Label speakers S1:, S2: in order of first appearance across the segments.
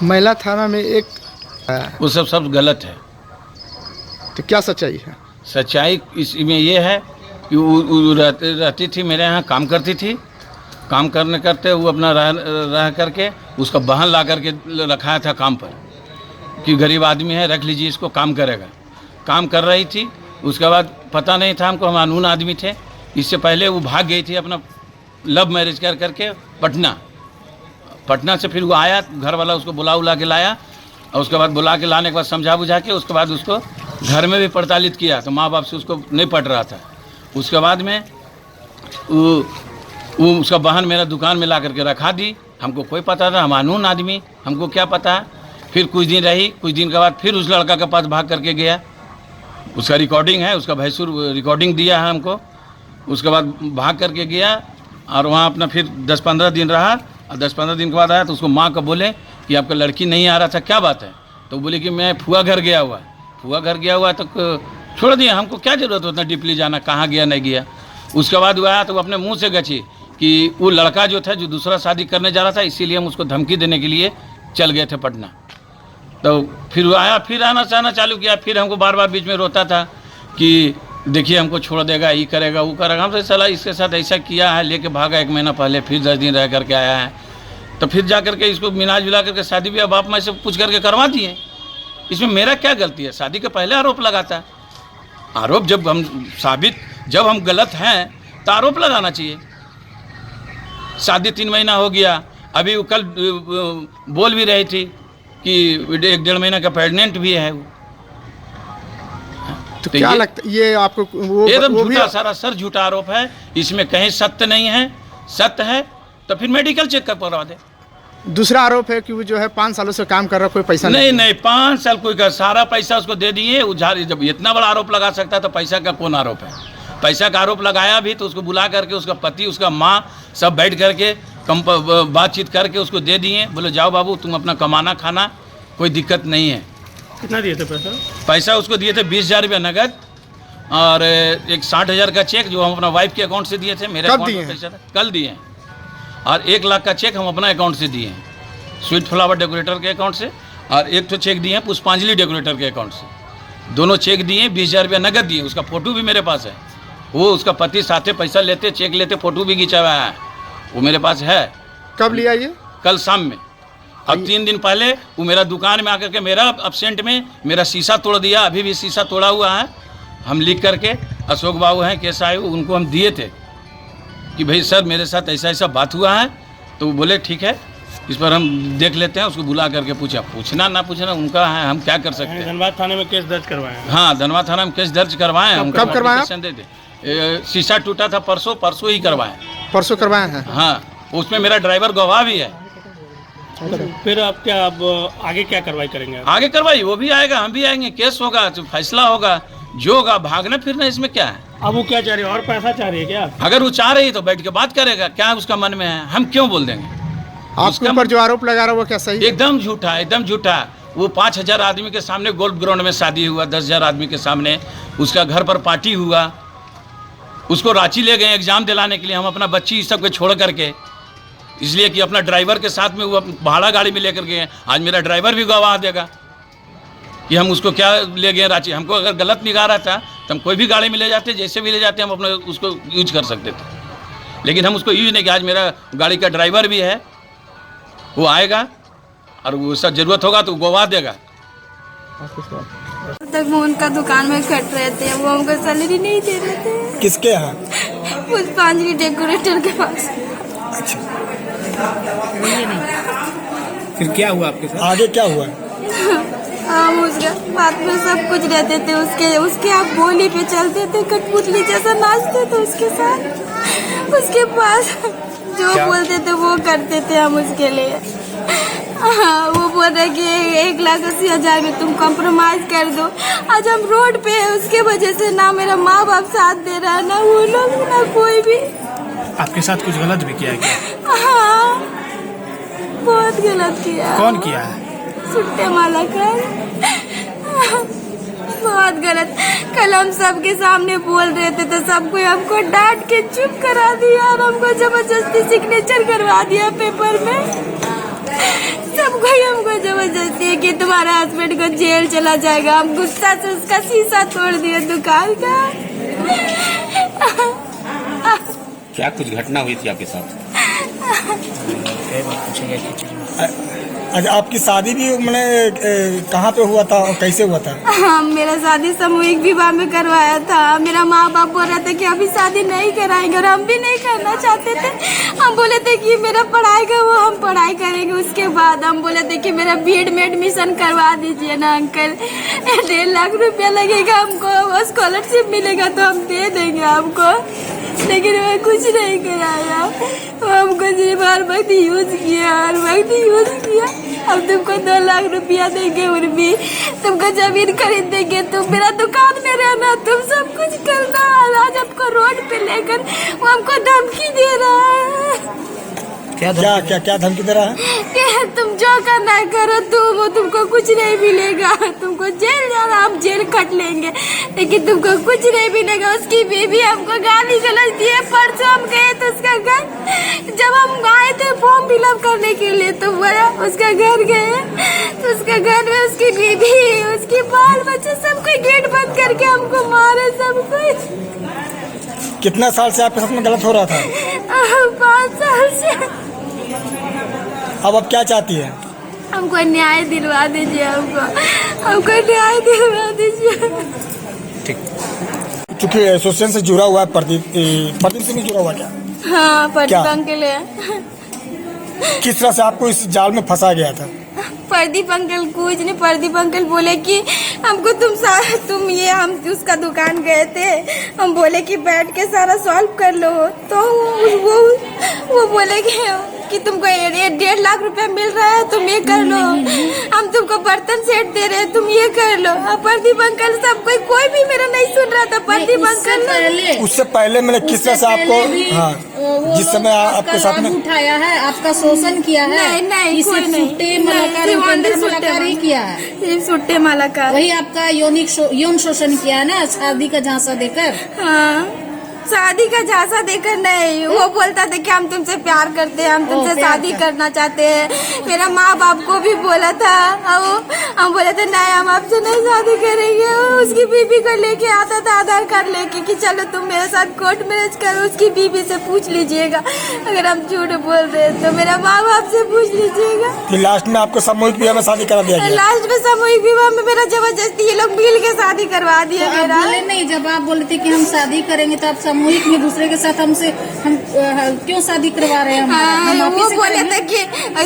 S1: महिला थाना में एक
S2: वो सब गलत है।
S1: तो क्या सच्चाई है?
S2: सच्चाई इसमें ये है कि वो रहती थी मेरे यहाँ, काम करती थी। काम करते वो अपना रह करके उसका बहन ला करके रखाया था काम पर कि गरीब आदमी है, रख लीजिए इसको, काम करेगा। काम कर रही थी। उसके बाद पता नहीं था हमको, हम कानून आदमी थे। इससे पहले वो भाग गई थी अपना लव मैरिज करके पटना से। फिर वो आया, घर वाला उसको बुला के लाया, और उसके बाद बुला के लाने के बाद समझा बुझा के उसके बाद उसको घर में भी प्रताड़ित किया। तो माँ बाप से उसको नहीं पट रहा था। उसके बाद में वो उसका बहन मेरा दुकान में ला करके रखा दी। हमको कोई पता था, हम कानून आदमी, हमको क्या पता। फिर कुछ दिन रही, कुछ दिन के बाद फिर उस लड़का के पास भाग करके गया। उसका रिकॉर्डिंग है, उसका भैंसुर रिकॉर्डिंग दिया है हमको। उसके बाद भाग करके गया और वहाँ अपना फिर 10-15 दिन रहा, और 10-15 दिन के बाद आया तो उसको माँ को बोले कि आपका लड़की नहीं आ रहा था, क्या बात है? तो बोले कि मैं फुआ घर गया हुआ तो छोड़ दिया, हमको क्या ज़रूरत उतना डीपली जाना, कहाँ गया नहीं गया। उसके बाद वो आया तो वो अपने मुँह से गची कि वो लड़का जो था, जो दूसरा शादी करने जा रहा था, इसीलिए हम उसको धमकी देने के लिए चल गए थे पटना। तो फिर वो आया, फिर आना जाना चालू किया। फिर हमको बार बार बीच में रोता था कि देखिए हमको छोड़ देगा, ये करेगा वो करेगा। हमसे सला इसके साथ ऐसा किया है, लेके भागा 1 महीना पहले, फिर 10 दिन रह करके आया है। तो फिर जा करके इसको मिला जुला करके शादी भी बाप माँ से पूछ करके करवा दिए। इसमें मेरा क्या गलती है? शादी के पहले आरोप लगाता है। आरोप जब हम गलत हैं तो आरोप लगाना चाहिए। शादी 3 महीना हो गया, अभी वो कल बोल भी रही थी कि 1-1.5 महीना का प्रेग्नेंट भी है वो।
S1: तो क्या लगता है ये आपको? वो
S2: एकदम
S1: वो
S2: झूठा, सारा सर झूठा आरोप है। इसमें कहीं सत्य नहीं है। सत्य है तो फिर मेडिकल चेक करवा दे।
S1: दूसरा आरोप है कि वो जो है 5 सालों से काम कर रहा, कोई पैसा
S2: नहीं 5 साल कोई का सारा पैसा उसको दे दिए। जब इतना बड़ा आरोप लगा सकता है तो पैसा का कौन आरोप है? पैसा का आरोप लगाया भी तो उसको बुला करके उसका पति, उसका माँ सब बैठ करके बातचीत करके उसको दे दिए। बोले जाओ बाबू, तुम अपना कमाना खाना, कोई दिक्कत नहीं है।
S3: कितना दिए थे
S2: पैसा उसको दिए थे 20,000 रुपया नगद, और एक 60,000 का चेक जो हम अपना वाइफ के अकाउंट से दिए थे। मेरे अकाउंट में पैसा था, कल दिए हैं। और 1 लाख का चेक हम अपना अकाउंट से दिए हैं, स्वीट फ्लावर डेकोरेटर के अकाउंट से। और एक तो चेक दिए हैं पुष्पांजलि डेकोरेटर के अकाउंट से। दोनों चेक दिए, 20,000 रुपया नगद दिए। उसका फ़ोटो भी मेरे पास है। वो उसका पति साथे पैसा लेते, चेक लेते, फ़ोटो भी खिंचा हुआ है, वो मेरे पास है।
S1: कब लिया ये?
S2: कल शाम में। अब 3 दिन पहले वो मेरा दुकान में आकर के मेरा अब्सेंट में मेरा शीशा तोड़ दिया। अभी भी शीशा तोड़ा हुआ है। हम लिख करके, अशोक बाबू हैं केस आए, उनको हम दिए थे कि भाई सर मेरे साथ ऐसा बात हुआ है। तो वो बोले ठीक है, इस पर हम देख लेते हैं। उसको बुला करके पूछना ना पूछना उनका है, हम क्या कर सकते हैं।
S3: धनबाद थाने में केस दर्ज करवाए?
S2: हाँ, धनबाद थाना में केस दर्ज करवाए हैं।
S1: कब करवाया?
S2: शीशा टूटा था परसों ही करवाए।
S1: परसों करवाए हैं?
S2: हाँ, उसमें मेरा ड्राइवर गवाह भी है।
S3: फिर आप क्या आगे क्या कार्रवाई करेंगे?
S2: आगे कार्रवाई वो भी आएगा, हम भी आएंगे, केस होगा, तो फैसला होगा जो होगा। भागना फिरना इसमें क्या है?
S3: अब वो क्या चाह रही है? और पैसा चाह रही है क्या?
S2: अगर वो चाह रही है तो बैठ के बात करेगा, क्या उसका मन में है, हम क्यों बोल देंगे?
S1: आपके ऊपर जो आरोप लगा रहा है वो क्या सही है?
S2: एकदम झूठा, एकदम झूठा। वो 5,000 आदमी के सामने गोल्फ ग्राउंड में शादी हुआ, 10,000 आदमी के सामने उसका घर पर पार्टी हुआ। उसको रांची ले गए एग्जाम दिलाने के लिए, हम अपना बच्ची सब को छोड़ करके, इसलिए कि अपना ड्राइवर के साथ में वो भाड़ा गाड़ी में लेकर गए। आज मेरा ड्राइवर भी गवाह देगा कि हम उसको क्या ले गए रांची। हमको अगर गलत निगाह रहता तो हम कोई भी गाड़ी में ले जाते, जैसे भी ले जाते हम अपने उसको यूज कर सकते थे। लेकिन हम उसको यूज नहीं किया। आज मेरा गाड़ी का ड्राइवर भी है, वो आएगा और वो सब जरूरत होगा तो गवाह देगा।
S4: तक वो उनका दुकान में खट रहे थे, वो हमको सैलरी नहीं दे रहे थे।
S1: किसके यहाँ?
S4: पुष्पांजलि डेकोरेटर के पास।
S1: अच्छा, फिर क्या हुआ आपके साथ? आगे क्या हुआ?
S4: हम उसके बात में सब कुछ रहते थे, उसके आप बोली पे चलते थे, कठपुतली जैसा नाचते थे उसके साथ। उसके पास जो बोलते थे वो करते थे हम उसके लिए। वो बोल रहे कि 1,80,000 में तुम कॉम्प्रोमाइज कर दो। आज हम रोड पे है, उसके वजह से ना मेरा माँ बाप साथ दे रहा है, ना वो लोग, ना कोई भी।
S3: आपके साथ कुछ गलत भी किया है क्या?
S4: हाँ, बहुत गलत किया।
S3: कौन किया है?
S4: सुट्टे माला कर, बहुत गलत। कल हम सबके सामने बोल रहे थे तो सबको हमको डांट के चुप करा दिया और हमको जबरदस्ती सिग्नेचर करवा दिया पेपर में। सबको हमको जबरदस्ती है कि तुम्हारा हस्बैंड को जेल चला जाएगा। हम गुस्सा से उसका शीशा तोड़ दिए दुकान का।
S5: क्या कुछ घटना हुई थी आपके साथ?
S6: अच्छा, आपकी शादी भी मैंने कहाँ पे हुआ था और कैसे हुआ था?
S4: हाँ, मेरा शादी सामूहिक विवाह में करवाया था। मेरा माँ बाप बोल रहे थे कि अभी शादी नहीं कराएंगे और हम भी नहीं करना चाहते थे। हम बोले थे कि मेरा पढ़ाई का वो हम पढ़ाई करेंगे। उसके बाद हम बोले थे कि मेरा बीएड में एडमिशन करवा दीजिए ना अंकल, 1.5 लाख रुपया लगेगा हमको, स्कॉलरशिप मिलेगा तो हम दे देंगे आपको। लेकिन वो कुछ नहीं कराया, वो हमको सिर्फ हर वक्त यूज किया, हर वक्त यूज किया। अब तुमको 2 लाख रुपया देंगे और भी तुमको जमीन खरीद देंगे, तुम मेरा दुकान में रहना, तुम सब कुछ करना। आज हमको रोड पे लेकर वो हमको धमकी दे रहा है।
S6: क्या धमकी दे रहा है?
S4: कि तुम जो करना करो, तुमको कुछ नहीं मिलेगा, तुमको जेल जाना, हम जेल कट लेंगे, लेकिन तुमको कुछ नहीं मिलेगा। उसकी बीवी हमको गाली गलौज दिए। परसों हम गए तो उसका घर, जब हम आए थे फॉर्म फिलअप करने के लिए, तो बड़ा उसका घर गए तो उसका घर में उसकी बीवी, उसकी बाल बच्चे सबको गेट बंद करके हमको मारे सब कुछ।
S6: कितना साल से आपके साथ में गलत हो रहा था?
S4: 5 साल से।
S6: अब आप क्या चाहती है?
S4: हमको न्याय दिलवा दीजिए, हमको न्याय दिलवा दीजिए।
S6: चूंकि एसोसिएशन से जुड़ा हुआ है प्रदीप से भी जुड़ा हुआ क्या?
S4: हाँ, प्रदीप अंकल है।
S6: किस तरह से आपको इस जाल में फंसा गया था?
S4: प्रदीप अंकल कुछ नहीं, प्रदीप अंकल बोले कि हमको तुम ये, हम उसका दुकान गए थे, हम बोले कि बैठ के सारा सॉल्व कर लो, तो वो बोले कि तुमको 1.5 लाख रुपया मिल रहा है, तुम ये कर लो, हम तुमको बर्तन सेट दे रहे हैं, तुम ये कर लो। अब प्रदीप अंकल सब कोई भी मेरा नहीं सुन रहा था। प्रदीप अंकल
S6: उससे पहले मैंने किस तरह से आपको, हाँ, जिस समय आपके साथ में
S7: उठाया है, आपका शोषण किया है?
S4: नहीं, कोई नहीं,
S7: मलाकारी किया है,
S4: सिर्फ सुट्टे मालाकार।
S7: वही आपका यौन शोषण किया है ना, शादी का झांसा देकर।
S4: हाँ, शादी का झांसा देकर नहीं, वो बोलता था कि हम तुमसे प्यार करते हैं, हम तुमसे शादी करना चाहते हैं। मेरा माँ बाप को भी बोला था, हम बोले थे नहीं, हम आपसे नहीं शादी करेंगे। उसकी बीबी को लेके आता था आधार कार्ड लेके कि चलो तुम मेरे साथ कोर्ट मैरिज करो। उसकी बीबी से पूछ लीजिएगा, अगर हम झूठ बोल रहे हैं तो मेरा माँ बाप से पूछ लीजिएगा।
S6: फिर लास्ट में आपको सामूहिक विवाह में शादी करा दिया गया?
S4: लास्ट में सामूहिक विवाह में मेरा जबरदस्ती ये लोग मिल के शादी करवा दिए मेरा।
S7: नहीं, जब आप बोले थे कि हम शादी करेंगे तो आप सामूहिक में दूसरे के साथ हम क्यों शादी करवा रहे हैं?
S4: हाँ, वो बोले थे कि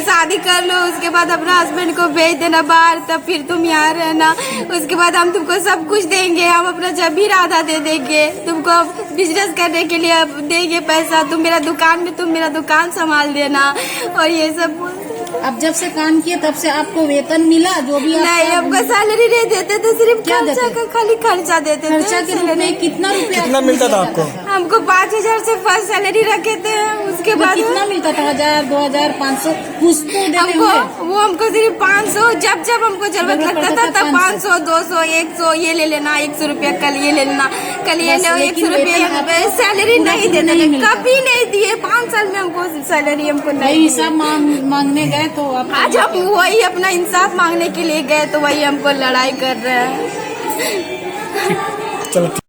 S4: शादी कर लो, उसके बाद अपना हस्बैंड को भेज देना बाहर, तब फिर तुम यहाँ रहना, उसके बाद हम तुमको सब कुछ देंगे, हम अपना जमीन आधा दे देंगे, तुमको बिजनेस करने के लिए देंगे पैसा, तुम मेरा दुकान संभाल देना, और ये सब।
S7: अब जब से काम किए तब से आपको वेतन मिला? जो भी
S4: नहीं, हमको सैलरी नहीं देते थे, सिर्फ खर्चा का खाली खर्चा देते थे।
S7: खर्चा के रूप में कितना
S6: मिलता था आपको?
S4: हमको 5,000 से फर्स्ट सैलरी रखे थे, उसके बाद
S7: कितना मिलता था? 1,000, 2,000, 500 कुछ तो देते होंगे।
S4: वो हमको सिर्फ 500, जब हमको जरूरत लगता था तब 500, 200, 100 ये ले लेना, 100 रुपया कल ये ले लेना, कल ये लो, 100 रुपया। सैलरी नहीं देते थे, कभी नहीं दिए। 5 साल में हमको सैलरी हमको नहीं।
S7: हिसाब मांगने गए तो
S4: आज हम वही अपना इंसाफ मांगने के लिए गए तो वही हमको लड़ाई कर रहे हैं।
S6: चलो।